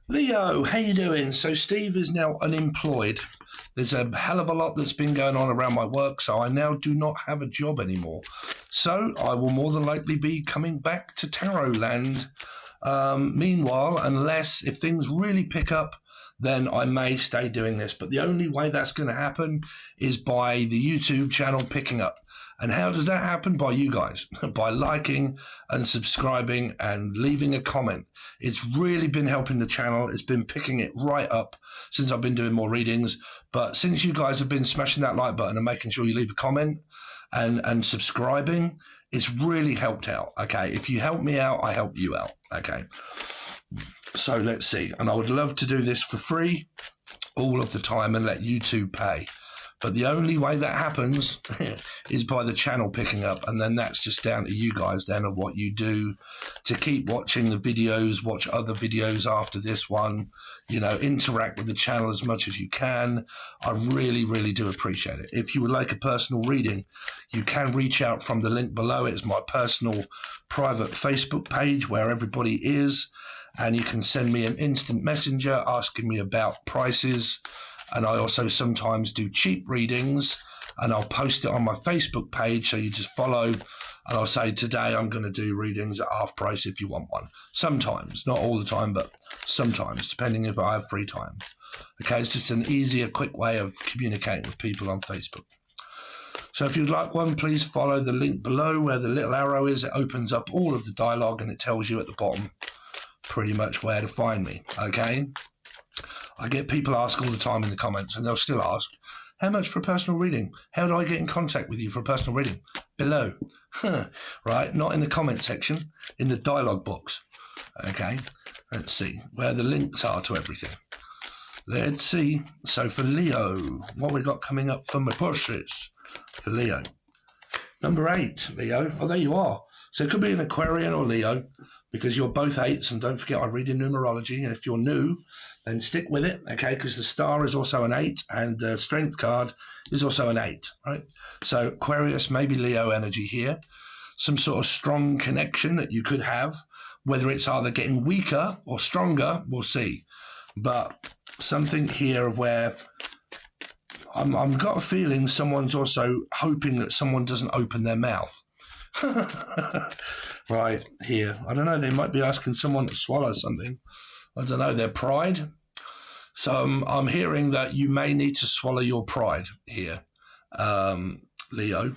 Leo, how you doing? So Steve is now unemployed. There's a hell of a lot that's been going on around my work, so I now do not have a job anymore. So I will more than likely be coming back to Tarot Land. Meanwhile, unless if things really pick up, then I may stay doing this. But the only way that's going to happen is by the YouTube channel picking up. And how does that happen? By you guys, by liking and subscribing and leaving a comment. It's really been helping the channel. It's been picking it right up since I've been doing more readings. But since you guys have been smashing that like button and making sure you leave a comment and subscribing, it's really helped out. Okay, if you help me out, I help you out. Okay, so let's see. And I would love to do this for free all of the time and let YouTube pay. But the only way that happens is by the channel picking up, and then that's just down to you guys then of what you do to keep watching the videos, watch other videos after this one, you know, interact with the channel as much as you can. I really, really do appreciate it. If you would like a personal reading, you can reach out from the link below. It's my personal private Facebook page where everybody is, and you can send me an instant messenger asking me about prices. And I also sometimes do cheap readings, and I'll post it on my Facebook page. So you just follow, and I'll say, today I'm going to do readings at half price if you want one. Sometimes, not all the time, but sometimes, depending if I have free time. Okay, it's just an easier, quick way of communicating with people on Facebook. So if you'd like one, please follow the link below where the little arrow is. It opens up all of the dialogue, and it tells you at the bottom pretty much where to find me. Okay. I get people ask all the time in the comments, and they'll still ask, how much for a personal reading? How do I get in contact with you for a personal reading? Below. Right? Not in the comment section, in the dialogue box. Okay. Let's see where the links are to everything. Let's see. So for Leo, what we got coming up for my portraits for Leo? Number 8, Leo. Oh, there you are. So it could be an Aquarian or Leo, because you're both 8s, and don't forget I read in numerology, and if you're new, then stick with it, okay, because the star is also an 8, and the strength card is also an 8, right? So Aquarius, maybe Leo energy here. Some sort of strong connection that you could have, whether it's either getting weaker or stronger, we'll see. But something here of where I've got a feeling someone's also hoping that someone doesn't open their mouth. Right here, I don't know, they might be asking someone to swallow something. I don't know, their pride. So I'm hearing that you may need to swallow your pride here, Leo.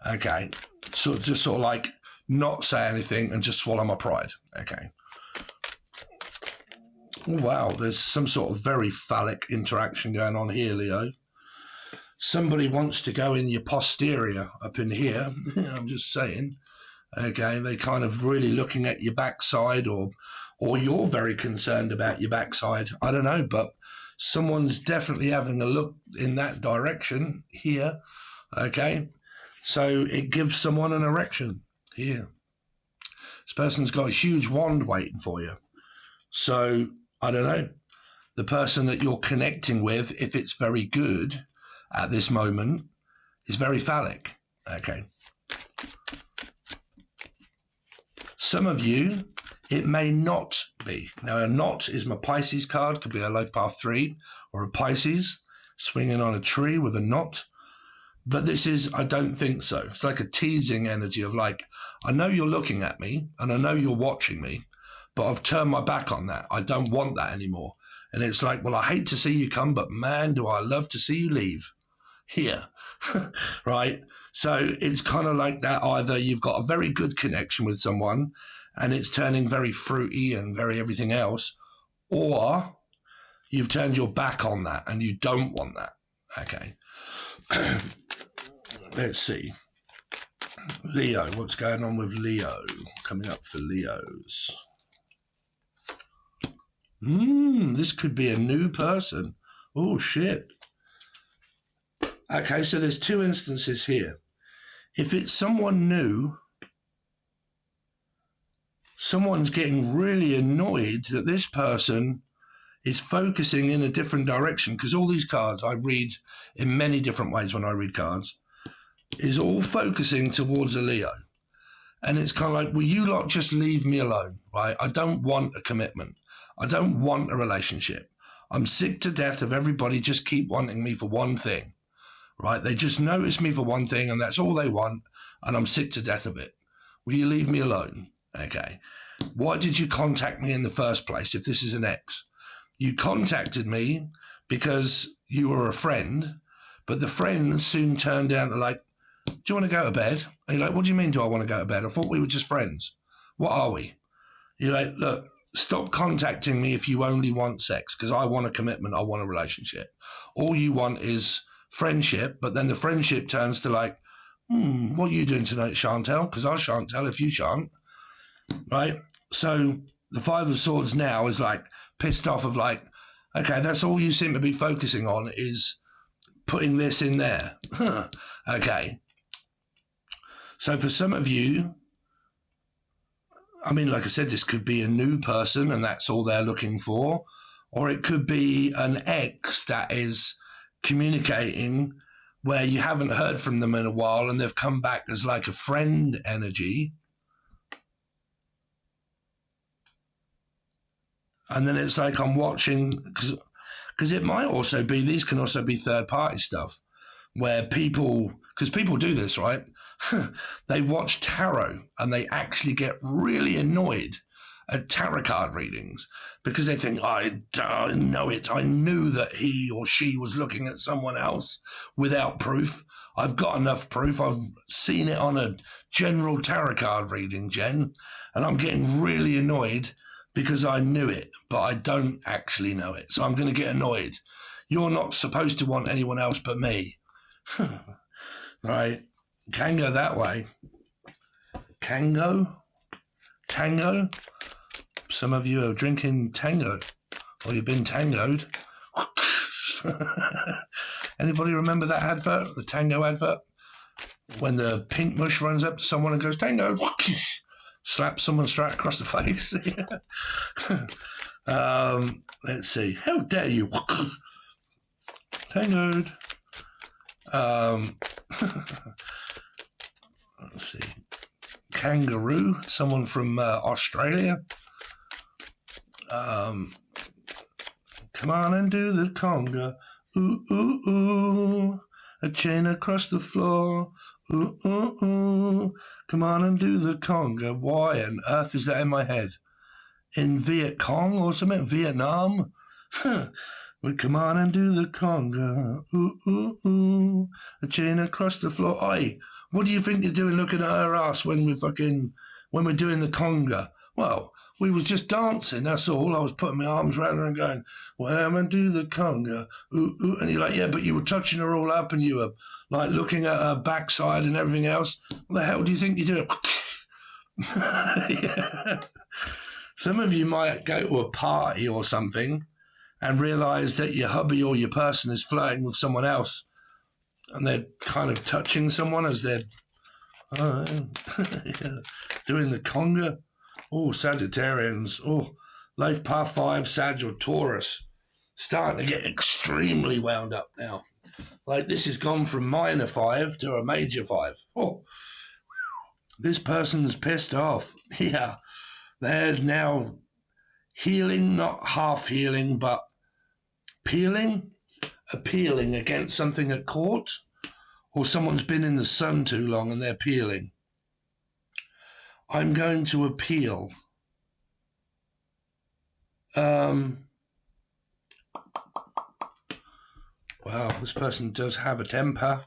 Okay, so just sort of like not say anything and just swallow my pride. Okay. Oh, wow, there's some sort of very phallic interaction going on here, Leo. Somebody wants to go in your posterior up in here. I'm just saying. Okay, they kind of really looking at your backside, or you're very concerned about your backside. I don't know, but someone's definitely having a look in that direction here. Okay, so it gives someone an erection here. This person's got a huge wand waiting for you. So I don't know, the person that you're connecting with, if it's very good at this moment, is very phallic. Okay. Some of you, it may not be. Now, a knot is my Pisces card. Could be a Life Path 3 or a Pisces swinging on a tree with a knot. But this is, I don't think so. It's like a teasing energy of like, I know you're looking at me and I know you're watching me, but I've turned my back on that. I don't want that anymore. And it's like, well, I hate to see you come, but man, do I love to see you leave. Here, right? So it's kind of like that. Either you've got a very good connection with someone and it's turning very fruity and very everything else, or you've turned your back on that and you don't want that. Okay. Let's see. Leo, what's going on with Leo? Coming up for Leos. This could be a new person. Oh, shit. Okay, so there's 2 instances here. If it's someone new, someone's getting really annoyed that this person is focusing in a different direction, because all these cards I read in many different ways when I read cards is all focusing towards a Leo. And it's kind of like, will you lot just leave me alone, right? I don't want a commitment. I don't want a relationship. I'm sick to death of everybody just keep wanting me for one thing, right? They just notice me for one thing and that's all they want, and I'm sick to death of it. Will you leave me alone? Okay. Why did you contact me in the first place if this is an ex? You contacted me because you were a friend, but the friend soon turned down to like, do you want to go to bed? And you're like, what do you mean do I want to go to bed? I thought we were just friends. What are we? You're like, look, stop contacting me if you only want sex, because I want a commitment, I want a relationship. All you want is friendship, but then the friendship turns to like, what are you doing tonight, Chantel? Because I shan't tell if you shan't, right? So the Five of Swords now is like pissed off of like, okay, that's all you seem to be focusing on is putting this in there. Okay. So for some of you, I mean, like I said, this could be a new person and that's all they're looking for, or it could be an ex that is communicating where you haven't heard from them in a while and they've come back as like a friend energy. And then it's like I'm watching, because it might also be, these can also be third-party stuff where people, because people do this, right? They watch tarot and they actually get really annoyed at tarot card readings because they think, I know it. I knew that he or she was looking at someone else without proof. I've got enough proof. I've seen it on a general tarot card reading, Jen, and I'm getting really annoyed because I knew it, but I don't actually know it. So I'm going to get annoyed. You're not supposed to want anyone else but me. Right? Can go that way. Can go? Tango? Some of you are drinking tango, or you've been tangoed. Anybody remember that advert, the tango advert? When the pink mush runs up to someone and goes, tango, slaps someone straight across the face. Let's see. How dare you? Tangoed. Let's see. Kangaroo, someone from Australia. Come on and do the conga. Ooh, ooh, ooh. A chain across the floor. Ooh, ooh, ooh. Come on and do the conga. Why on earth is that in my head? In Viet Cong or something? Vietnam? Well, come on and do the conga. Ooh, ooh, ooh. A chain across the floor. Oi, what do you think you're doing looking at her ass when we're doing the conga? Well, we was just dancing, that's all. I was putting my arms around her and going, well, I'm going to do the conga. Ooh, ooh. And you're like, yeah, but you were touching her all up and you were like looking at her backside and everything else. What the hell do you think you're doing? Yeah. Some of you might go to a party or something and realise that your hubby or your person is flirting with someone else and they're kind of touching someone as they're doing the conga. Oh, Sagittarians. Oh, life path 5, Sag or Taurus. Starting to get extremely wound up now. Like this has gone from minor 5 to a major 5. Oh, this person's pissed off. Yeah. They're now healing, not half healing, but appealing against something at court, or someone's been in the sun too long and they're peeling. I'm going to appeal. Wow, this person does have a temper.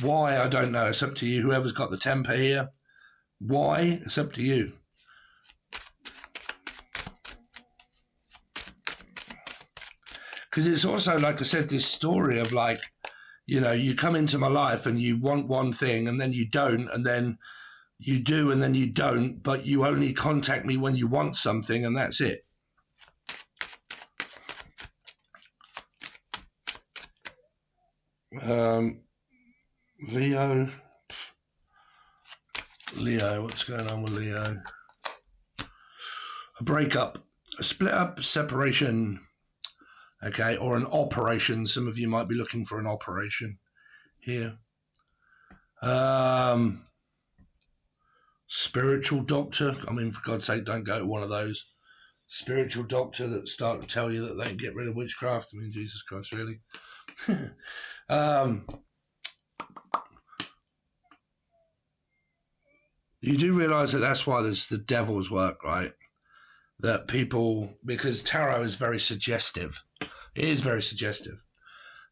Why? I don't know. It's up to you. Whoever's got the temper here. Why? It's up to you. Because it's also, like I said, this story of like, you know, you come into my life and you want one thing and then you don't, and then you do and then you don't, but you only contact me when you want something and that's it. Leo, what's going on with Leo? A breakup, a split up, separation, okay, or an operation. Some of you might be looking for an operation here. Spiritual doctor. I mean, for God's sake, don't go to one of those. spiritual doctor that start to tell you that they can get rid of witchcraft. I mean, Jesus Christ, really? You do realise that that's why there's the devil's work, right? That people, because tarot is very suggestive. It is very suggestive.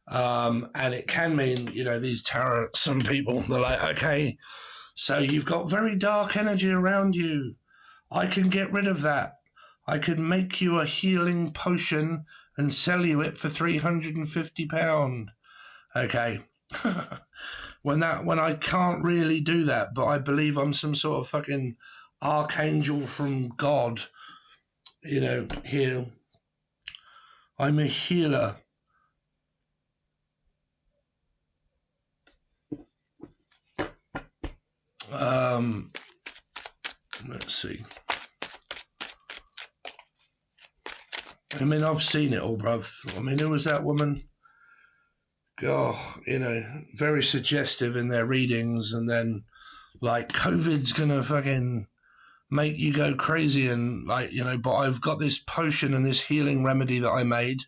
And it can mean, these tarot, some people, they're like, okay, so you've got very dark energy around you. I can get rid of that. I can make you a healing potion and sell you it for £350. Okay. when I can't really do that, but I believe I'm some sort of fucking archangel from God, here. I'm a healer. Let's see. I mean, I've seen it all, bruv. I mean, who was that woman? God, very suggestive in their readings, and then, like, COVID's gonna fucking make you go crazy, and, like, but I've got this potion and this healing remedy that I made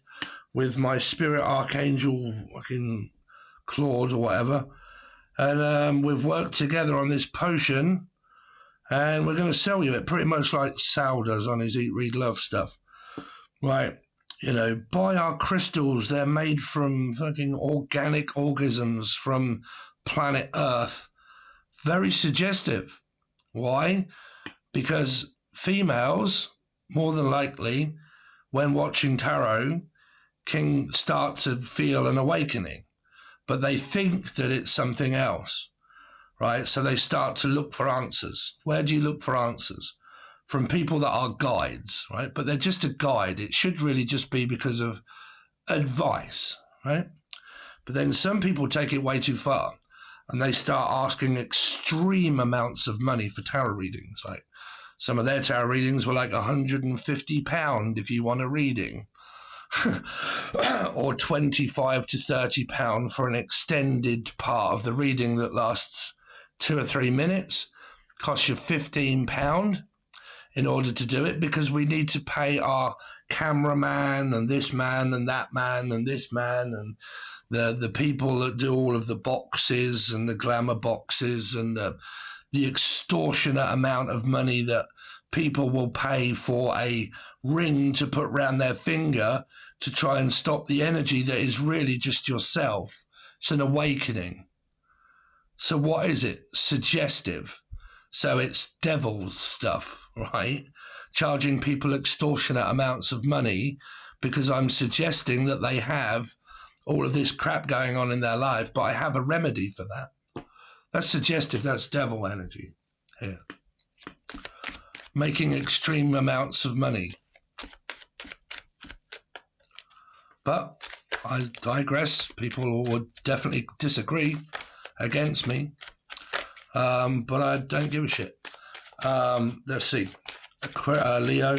with my spirit archangel, fucking Claude or whatever, and we've worked together on this potion, and we're going to sell you it pretty much like Sal does on his Eat, Read, Love stuff. Right, buy our crystals. They're made from fucking organic organisms from planet Earth. Very suggestive. Why? Because females, more than likely, when watching tarot, can start to feel an awakening, but they think that it's something else, right? So they start to look for answers. Where do you look for answers? From people that are guides, right? But they're just a guide. It should really just be because of advice, right? But then some people take it way too far, and they start asking extreme amounts of money for tarot readings. Like, some of their tarot readings were like £150 if you want a reading, or £25 to £30 for an extended part of the reading that lasts 2 or 3 minutes. Costs you £15 in order to do it, because we need to pay our cameraman and this man and that man and this man and the people that do all of the boxes and the glamour boxes and the extortionate amount of money that people will pay for a ring to put round their finger to try and stop the energy that is really just yourself. It's an awakening. So what is it? Suggestive. So it's devil's stuff, right? Charging people extortionate amounts of money because I'm suggesting that they have all of this crap going on in their life, but I have a remedy for that. That's suggestive. That's devil energy here. Making extreme amounts of money. But I digress. People would definitely disagree against me. But I don't give a shit. Let's see. Leo.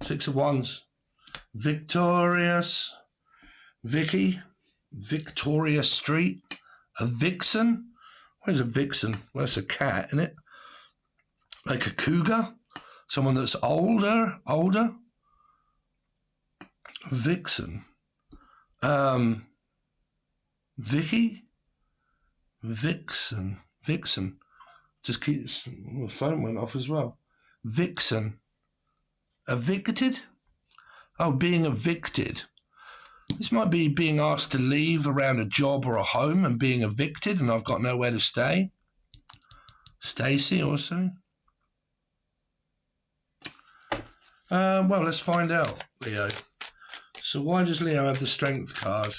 6 of Wands. Victorious. Vicky. Victoria Street. A vixen. Where's a vixen? Well, that's a cat, isn't it? Like a cougar? Someone that's older? Vixen. Vicky? Vixen. Just keeps, the phone went off as well. Vixen. Evicted? Oh, being evicted. This might be being asked to leave around a job or a home and being evicted, and I've got nowhere to stay. Stacy also. Well, let's find out, Leo. So why does Leo have the Strength card?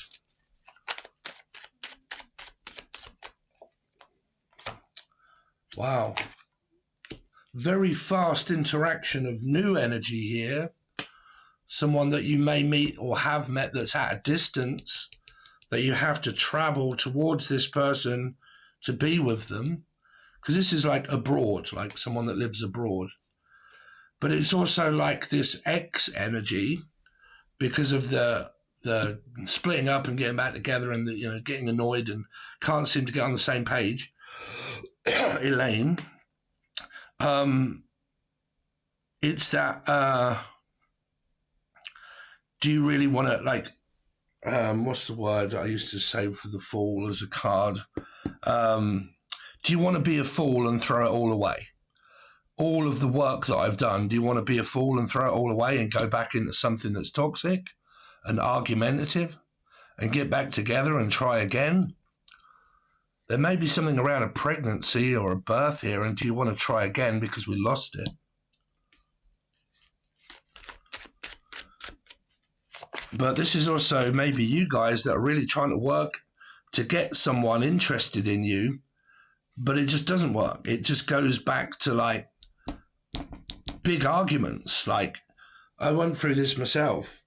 Wow. Very fast interaction of new energy here. Someone that you may meet or have met that's at a distance, that you have to travel towards this person to be with them. Because this is like abroad, like someone that lives abroad. But it's also like this X energy because of the splitting up and getting back together and the, getting annoyed and can't seem to get on the same page. Elaine. It's that, do you really want to, like, what's the word I used to say for the Fool as a card? Do you want to be a fool and throw it all away? All of the work that I've done, do you want to be a fool and throw it all away and go back into something that's toxic and argumentative and get back together and try again? There may be something around a pregnancy or a birth here, and do you want to try again because we lost it? But this is also maybe you guys that are really trying to work to get someone interested in you, but it just doesn't work. It just goes back to like big arguments. Like, I went through this myself.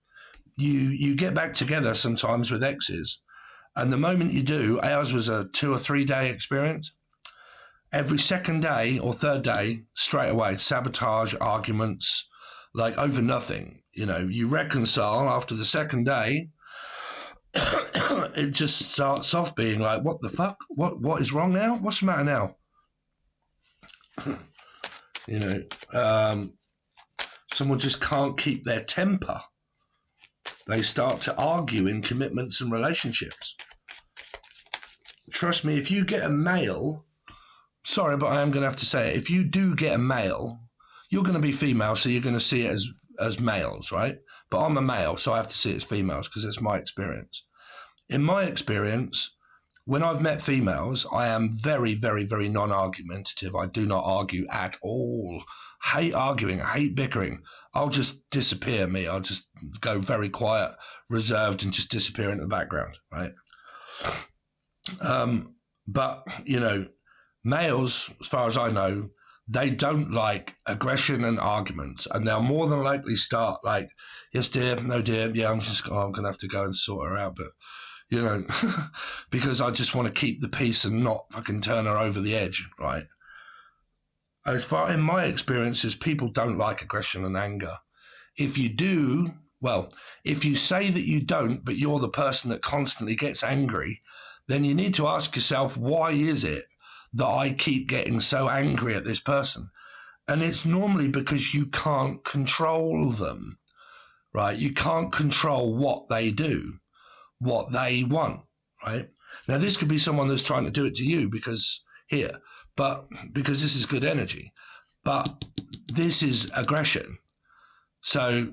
You get back together sometimes with exes, and the moment you do, ours was a 2 or 3 day experience. Every second day or third day, straight away, sabotage, arguments, like over nothing. You know, you reconcile after the second day. It just starts off being like, what the fuck? What is wrong now? What's the matter now? You know, someone just can't keep their temper. They start to argue in commitments and relationships. Trust me, if you get a male, sorry, but I am going to have to say it. If you do get a male, you're going to be female, so you're going to see it as males, right? But I'm a male, so I have to see it as females because it's my experience. In my experience, when I've met females, I am very, very, very non-argumentative. I do not argue at all. Hate arguing, hate bickering. I'll just disappear, me. I'll just go very quiet, reserved, and just disappear into the background, right? But, you know, males, as far as I know, they don't like aggression and arguments, and they'll more than likely start like, yes, dear, no, dear, yeah, I'm going to have to go and sort her out, but, you know, because I just want to keep the peace and not fucking turn her over the edge, right? As far in my experiences, people don't like aggression and anger. If you do, well, if you say that you don't, but you're the person that constantly gets angry, then you need to ask yourself, why is it that I keep getting so angry at this person? And it's normally because you can't control them, right? You can't control what they do, what they want, right? Now, this could be someone that's trying to do it to you because this is good energy, but this is aggression. So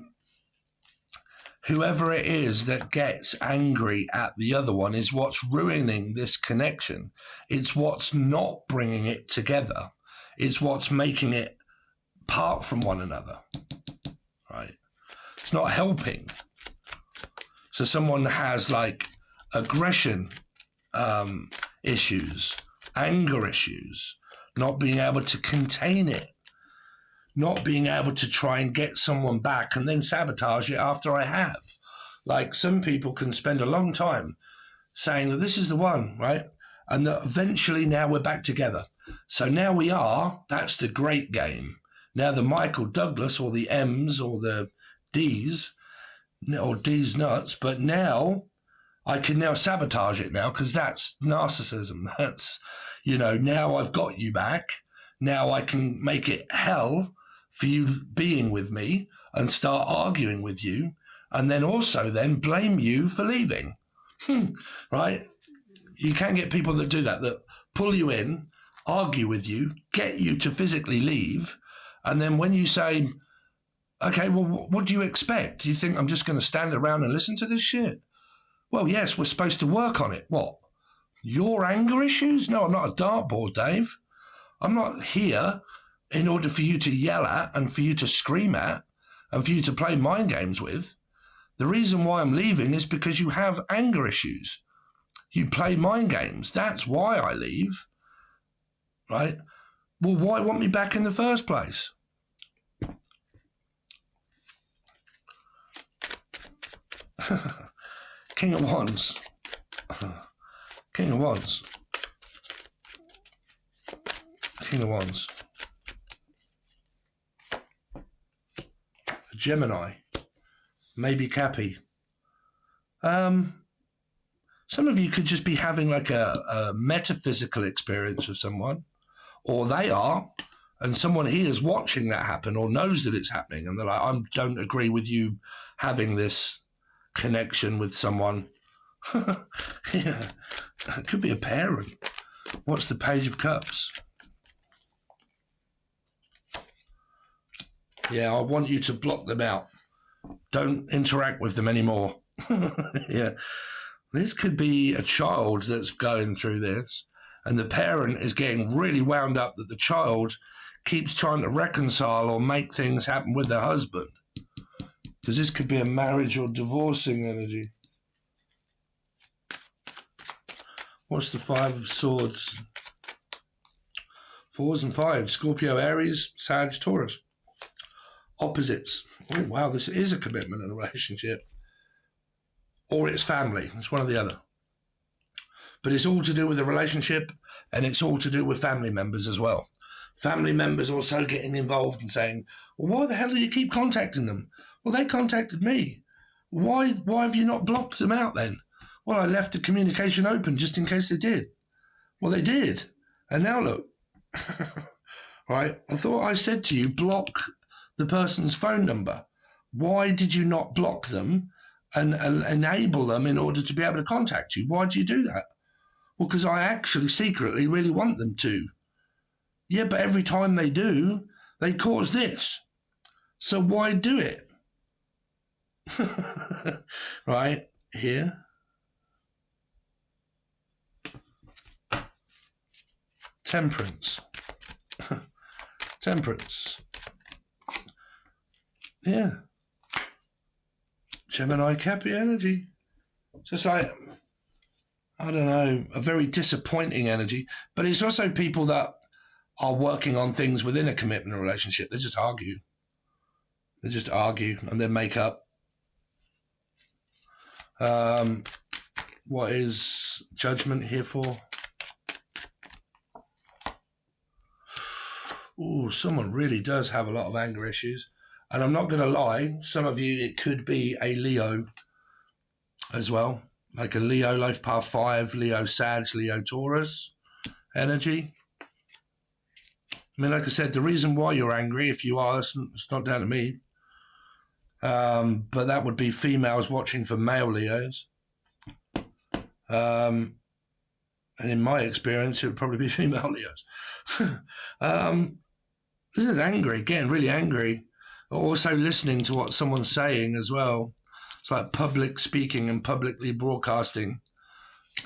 whoever it is that gets angry at the other one is what's ruining this connection. It's what's not bringing it together. It's what's making it part from one another, right? It's not helping. So someone has like aggression issues, anger issues, not being able to contain it, not being able to try and get someone back and then sabotage it after I have. Like, some people can spend a long time saying that this is the one, right? And that eventually now we're back together. So now we are, that's the great game. Now the Michael Douglas or the M's or the D's or D's nuts, but now I can now sabotage it now because that's narcissism. That's, you know, now I've got you back. Now I can make it hell for you being with me and start arguing with you, and then also then blame you for leaving, right? You can get people that do that pull you in, argue with you, get you to physically leave, and then when you say, okay, well, what do you expect? Do you think I'm just going to stand around and listen to this shit? Well, yes, we're supposed to work on it. What? Your anger issues? No, I'm not a dartboard, Dave. I'm not here in order for you to yell at and for you to scream at and for you to play mind games with. The reason why I'm leaving is because you have anger issues. You play mind games. That's why I leave, right? Well, why want me back in the first place? King of Wands. King of Wands. King of Wands. Gemini. Maybe Cappy. Some of you could just be having like a metaphysical experience with someone, or they are, and someone here is watching that happen or knows that it's happening, and they're like, I don't agree with you having this connection with someone. Yeah, it could be a parent. What's the Page of Cups? Yeah, I want you to block them out. Don't interact with them anymore. Yeah. This could be a child that's going through this, and the parent is getting really wound up that the child keeps trying to reconcile or make things happen with their husband. Because this could be a marriage or divorcing energy. What's the Five of Swords? 4s and 5s. Scorpio, Aries, Sag, Taurus. Opposites. Oh, wow, this is a commitment in a relationship. Or it's family. It's one or the other. But it's all to do with the relationship, and it's all to do with family members as well. Family members also getting involved and saying, well, why the hell do you keep contacting them? Well, they contacted me. Why have you not blocked them out then? Well, I left the communication open just in case they did. Well, they did. And now look. Right? I thought I said to you, block the person's phone number. Why did you not block them and enable them in order to be able to contact you? Why do you do that? Well, because I actually secretly really want them to. Yeah, but every time they do, they cause this. So why do it? Right, here. Temperance. Temperance. Yeah. Gemini Cappy energy. Just like, I don't know, a very disappointing energy. But it's also people that are working on things within a commitment relationship. They just argue. They just argue and then make up. What is Judgment here for? Oh, someone really does have a lot of anger issues. And I'm not going to lie, some of you, it could be a Leo as well. Like a Leo, Life Path 5, Leo, Sag, Leo, Taurus energy. I mean, like I said, the reason why you're angry, if you are, it's not down to me. But that would be females watching for male Leos. And in my experience, it would probably be female Leos. This is angry, getting really angry. Also listening to what someone's saying as well. It's like public speaking and publicly broadcasting.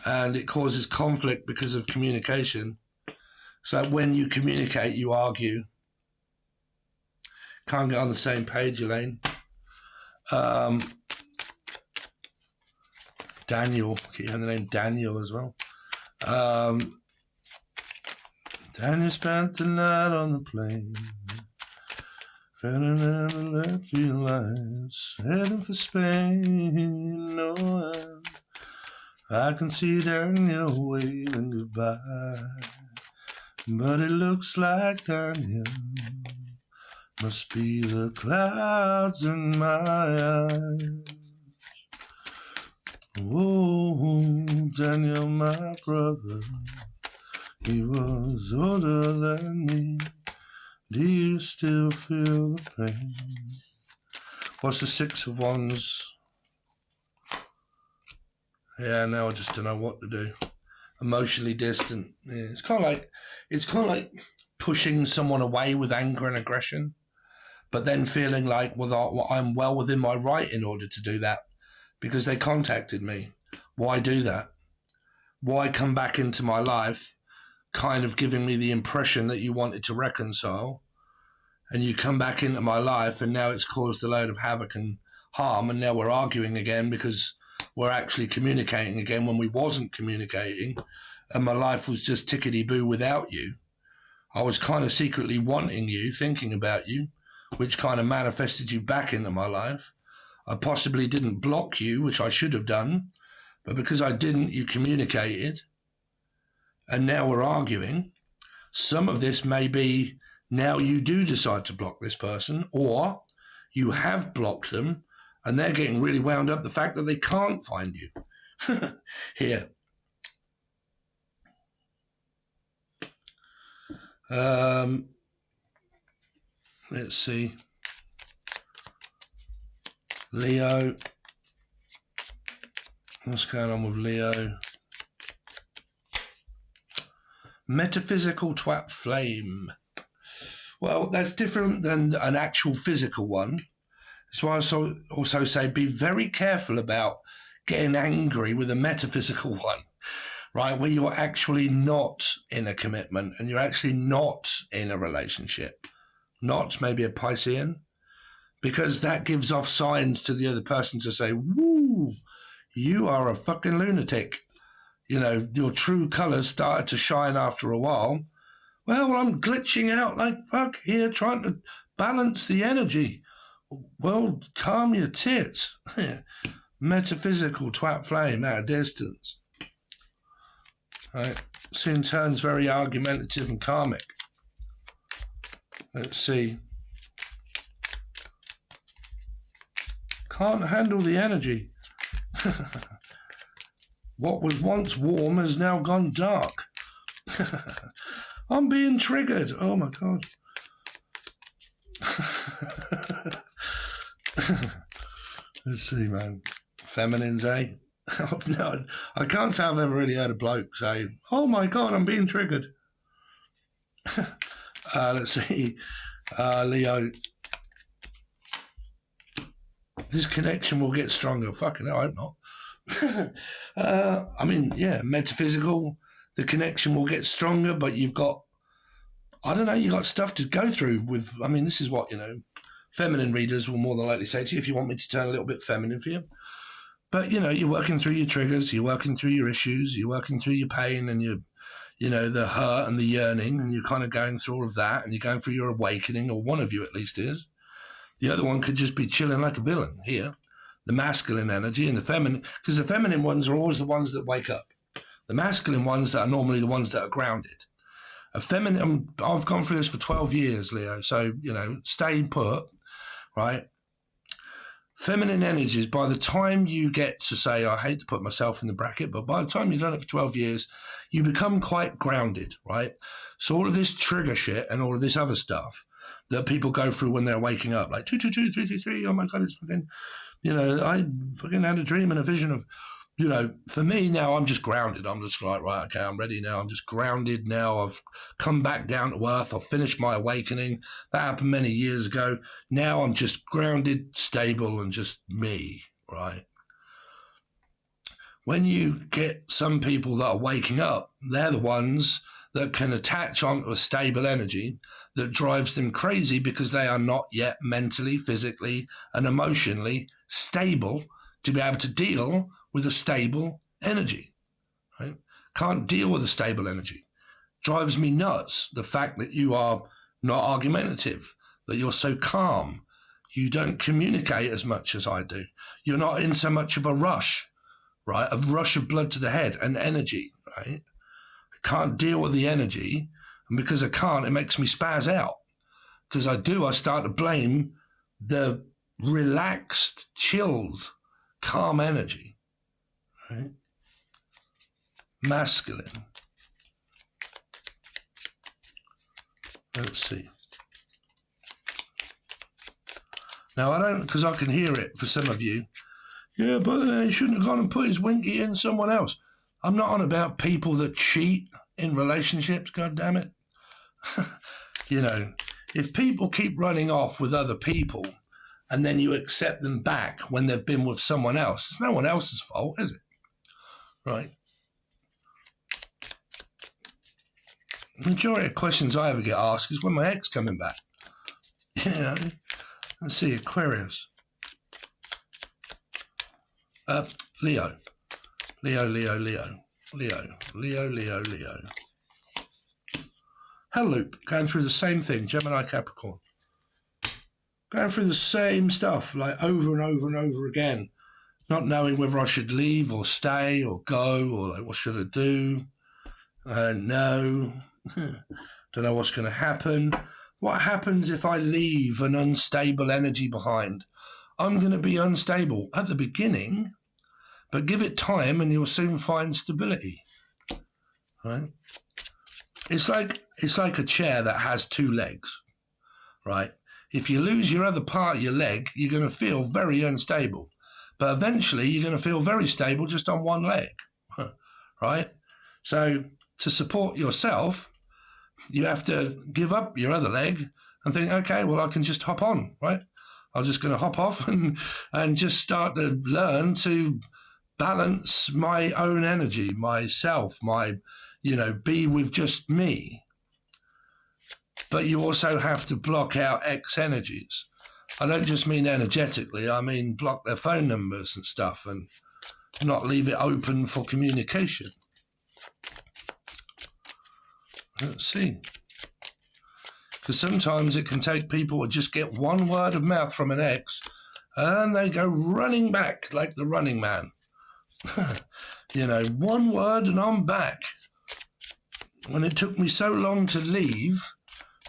And it causes conflict because of communication. So when you communicate, you argue. Can't get on the same page, Elaine. Daniel, keep hearing the name Daniel as well. Daniel spent the night on the plane, running down the lucky lights, heading for Spain. No, I can see Daniel waving goodbye, but it looks like Daniel must be the clouds in my eyes. Oh, Daniel, my brother, he was older than me. Do you still feel the pain? What's the Six of Wands? Yeah, now I just don't know what to do. Emotionally distant. Yeah, it's kind of like pushing someone away with anger and aggression, but then feeling like, well, I'm well within my right in order to do that because they contacted me. Why do that? Why come back into my life kind of giving me the impression that you wanted to reconcile, and you come back into my life and now it's caused a load of havoc and harm, and now we're arguing again because we're actually communicating again when we wasn't communicating, and my life was just tickety-boo without you. I was kind of secretly wanting you, thinking about you, which kind of manifested you back into my life. I possibly didn't block you, which I should have done, but because I didn't, you communicated, and now we're arguing. Some of this may be now you do decide to block this person, or you have blocked them, and they're getting really wound up the fact that they can't find you. Here. Let's see. Leo. What's going on with Leo? Metaphysical twat flame. Well, that's different than an actual physical one. That's why I also say be very careful about getting angry with a metaphysical one, right? Where you're actually not in a commitment and you're actually not in a relationship, not maybe a Piscean, because that gives off signs to the other person to say, woo, you are a fucking lunatic. You know, your true colours started to shine after a while. Well, I'm glitching out like fuck here, trying to balance the energy. Well, calm your tits. Metaphysical twat flame at a distance. Right. Soon turns very argumentative and karmic. Let's see. Can't handle the energy. What was once warm has now gone dark. I'm being triggered. Oh my God. Let's see, man. Feminines, eh? No, I can't say I've ever really heard a bloke say, oh my God, I'm being triggered. Let's see. Leo. This connection will get stronger. Fucking hell, I hope not. I mean, yeah, metaphysical, the connection will get stronger, but you've got, I don't know, you've got stuff to go through with, I mean, this is what, feminine readers will more than likely say to you if you want me to turn a little bit feminine for you. But, you're working through your triggers, you're working through your issues, you're working through your pain and your, the hurt and the yearning, and you're kind of going through all of that, and you're going through your awakening, or one of you at least is. The other one could just be chilling like a villain here. The masculine energy and the feminine, because the feminine ones are always the ones that wake up. The masculine ones that are normally the ones that are grounded. A feminine, I've gone through this for 12 years, Leo, so, stay put, right? Feminine energies, by the time you get to say, I hate to put myself in the bracket, but by the time you've done it for 12 years, you become quite grounded, right? So all of this trigger shit and all of this other stuff that people go through when they're waking up, like 222, 333, oh my God, it's fucking, I fucking had a dream and a vision of, for me now, I'm just grounded. I'm just like, right, okay, I'm ready now. I'm just grounded now. I've come back down to earth. I've finished my awakening. That happened many years ago. Now I'm just grounded, stable, and just me, right? When you get some people that are waking up, they're the ones that can attach onto a stable energy that drives them crazy because they are not yet mentally, physically, and emotionally stable to be able to deal with a stable energy, right? Can't deal with a stable energy. Drives me nuts, the fact that you are not argumentative, that you're so calm. You don't communicate as much as I do. You're not in so much of a rush, right? A rush of blood to the head and energy, right? I can't deal with the energy. And because I can't, it makes me spaz out. Because I start to blame the relaxed, chilled, calm energy, right? Masculine. Let's see. Now, I don't, because I can hear it for some of you. Yeah, but he shouldn't have gone and put his winky in someone else. I'm not on about people that cheat in relationships, God damn it. If people keep running off with other people and then you accept them back when they've been with someone else, it's no one else's fault, is it? Right? The majority of questions I ever get asked is when my ex coming back. Let's see, Aquarius. Leo. Leo. Hell loop, going through the same thing, Gemini, Capricorn. Going through the same stuff, like over and over and over again. Not knowing whether I should leave or stay or go, or like, what should I do? No. Don't know what's going to happen. What happens if I leave an unstable energy behind? I'm going to be unstable at the beginning, but give it time and you'll soon find stability. Right? It's like a chair that has two legs, right? if you lose your other part of your leg, you're going to feel very unstable. But eventually, you're going to feel very stable just on one leg, right? So to support yourself, you have to give up your other leg and think, okay, well, I can just hop on, right? I'm just going to hop off and just start to learn to balance my own energy, myself, be with just me. But you also have to block out X energies. I don't just mean energetically, I mean block their phone numbers and stuff and not leave it open for communication. Let's see. Because sometimes it can take people to just get one word of mouth from an ex and they go running back like the Running Man. One word and I'm back. When it took me so long to leave,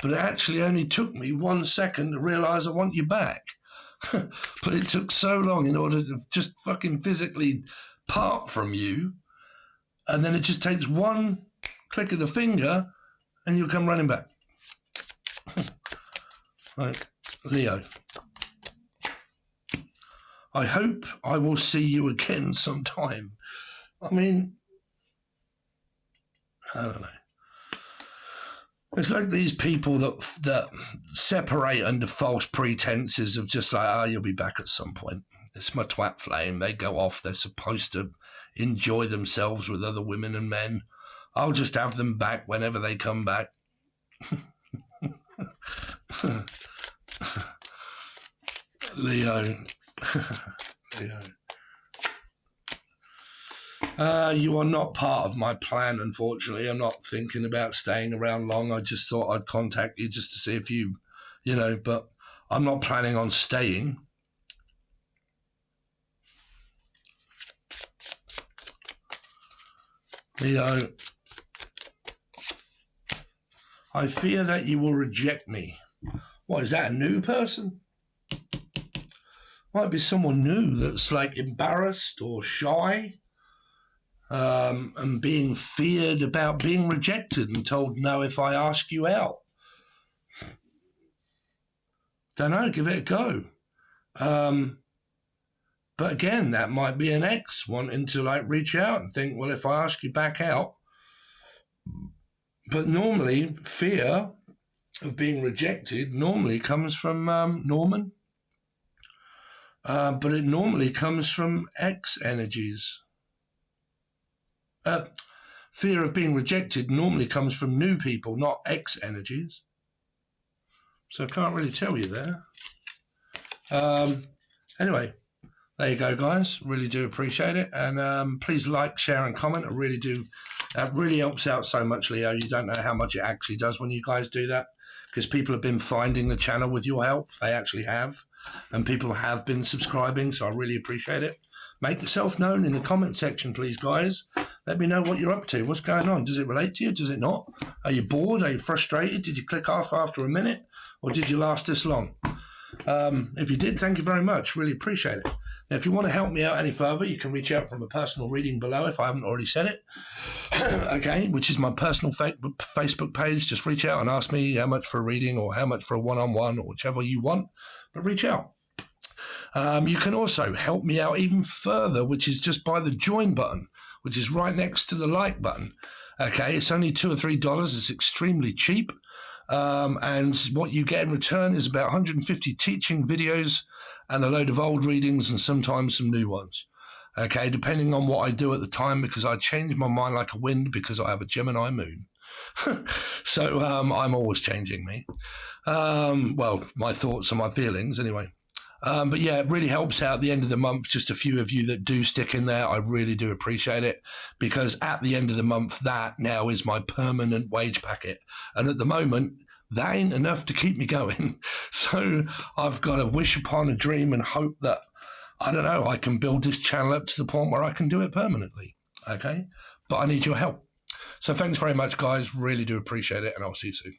but it actually only took me 1 second to realise I want you back. But it took so long in order to just fucking physically part from you. And then it just takes one click of the finger and you'll come running back. Like Leo. I hope I will see you again sometime. I mean, I don't know. It's like these people that separate under false pretenses of just like, you'll be back at some point. It's my twat flame. They go off. They're supposed to enjoy themselves with other women and men. I'll just have them back whenever they come back. Leo. Leo. You are not part of my plan, unfortunately. I'm not thinking about staying around long. I just thought I'd contact you just to see if but I'm not planning on staying. Leo, I fear that you will reject me. What, is that a new person? Might be someone new that's like embarrassed or shy. And being feared about being rejected and told no if I ask you out. Don't know, give it a go. But again, that might be an ex wanting to reach out and think, well, if I ask you back out. But normally, fear of being rejected normally comes from Norman. But it normally comes from ex energies. Fear of being rejected normally comes from new people, not ex energies. So I can't really tell you there. Anyway, there you go, guys. Really do appreciate it. And please like, share, and comment. I really do. That really helps out so much, Leo. You don't know how much it actually does when you guys do that. Because people have been finding the channel with your help. They actually have. And people have been subscribing, so I really appreciate it. Make yourself known in the comment section, please, guys. Let me know what you're up to. What's going on? Does it relate to you? Does it not? Are you bored? Are you frustrated? Did you click off after a minute? Or did you last this long? If you did, thank you very much. Really appreciate it. Now, if you want to help me out any further, you can reach out from a personal reading below if I haven't already said it. Okay, which is my personal Facebook page. Just reach out and ask me how much for a reading or how much for a one-on-one or whichever you want. But reach out. You can also help me out even further, which is just by the join button, which is right next to the like button. Okay, it's only $2 or $3. It's extremely cheap. And what you get in return is about 150 teaching videos and a load of old readings and sometimes some new ones. Okay, depending on what I do at the time, because I change my mind like a wind because I have a Gemini moon. So I'm always changing me. Well, my thoughts and my feelings anyway. But yeah, it really helps out at the end of the month. Just a few of you that do stick in there. I really do appreciate it, because at the end of the month, that now is my permanent wage packet. And at the moment, that ain't enough to keep me going. So I've got to wish upon a dream and hope that, I don't know, I can build this channel up to the point where I can do it permanently. Okay. But I need your help. So thanks very much, guys. Really do appreciate it. And I'll see you soon.